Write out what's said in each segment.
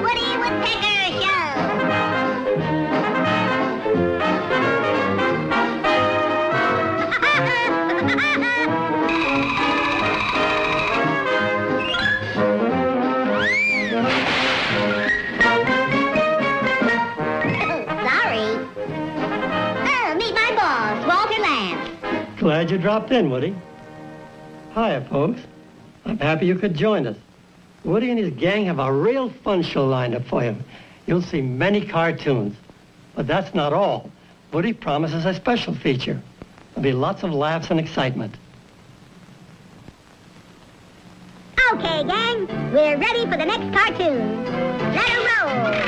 Woody Woodpecker Show. Sorry. Meet my boss, Walter Lamb. Glad you dropped in, Woody. Hiya, folks. I'm happy you could join us. Woody and his gang have a real fun show lined up for you. You'll see many cartoons. But that's not all. Woody promises a special feature. There'll be lots of laughs and excitement. Okay, gang, we're ready for the next cartoon. Let her roll.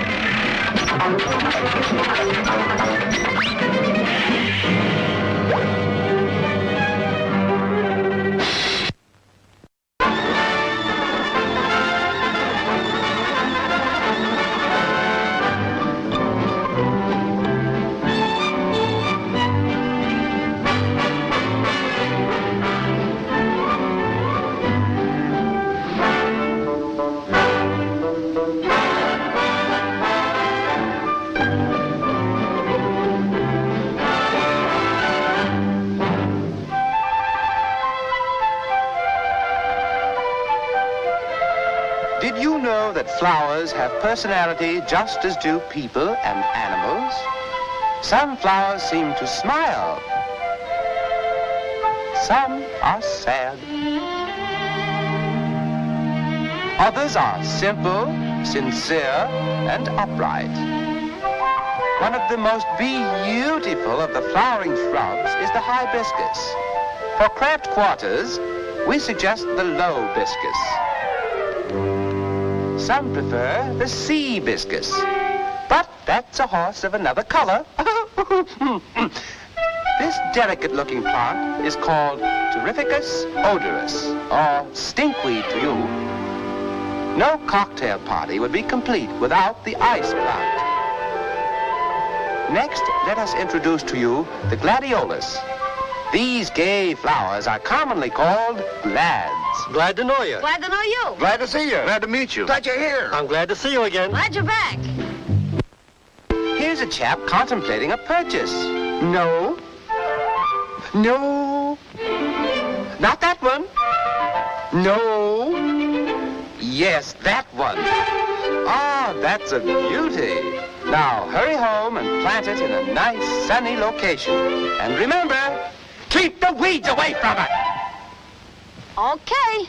Did you know that flowers have personality just as do people and animals? Some flowers seem to smile. Some are sad. Others are simple, sincere, and upright. One of the most beautiful of the flowering shrubs is the hibiscus. For cramped quarters, we suggest the low biscus. Some prefer the sea biscus, but that's a horse of another color. This delicate-looking plant is called Terrificus odorus, or stinkweed to you. No cocktail party would be complete without the ice plant. Next, let us introduce to you the gladiolus. These gay flowers are commonly called glads. Glad to know you. Glad to know you. Glad to see you. Glad to meet you. Glad you're here. I'm glad to see you again. Glad you're back. Here's a chap contemplating a purchase. No. No. Not that one. No. Yes, that one. Ah, that's a beauty. Now, hurry home and plant it in a nice, sunny location. And remember, keep the weeds away from it. Okay.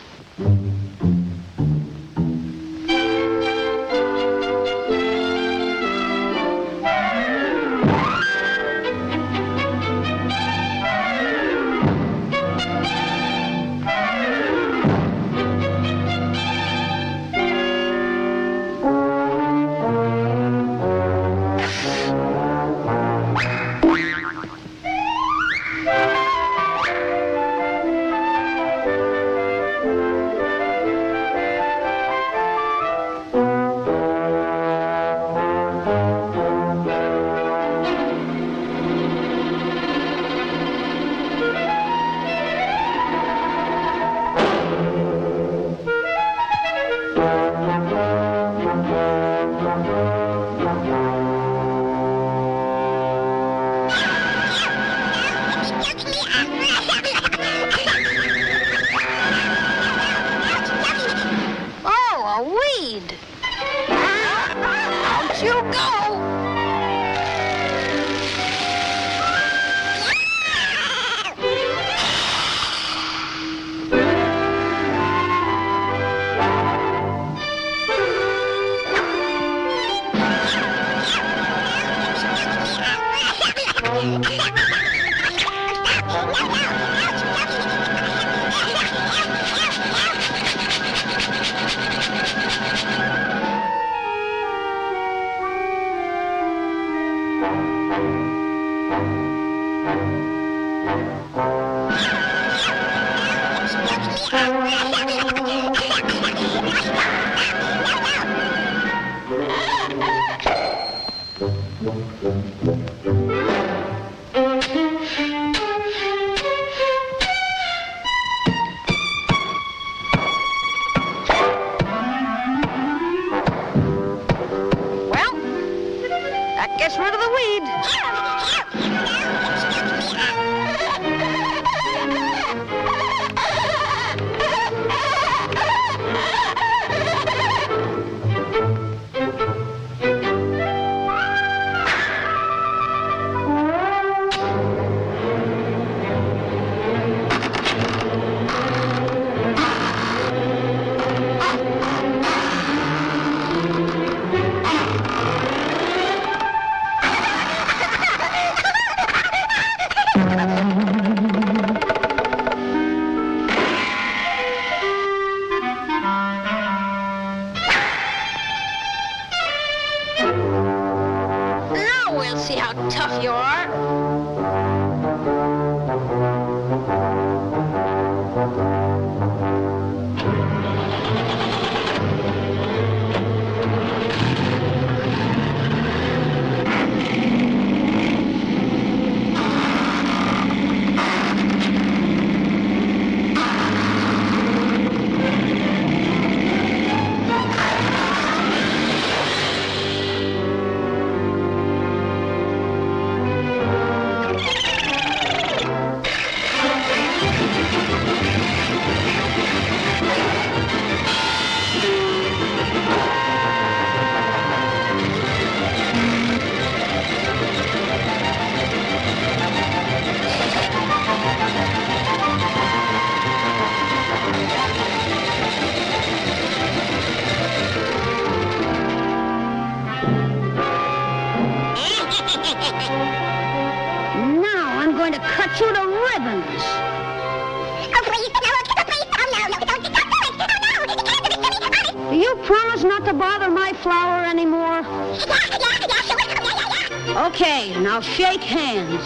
Now I'm going to cut you to ribbons. Oh, please, no, please, oh, no, don't do it. Oh, no, do you promise not to bother my flower anymore? Yeah, sure. Yeah. Okay, now shake hands.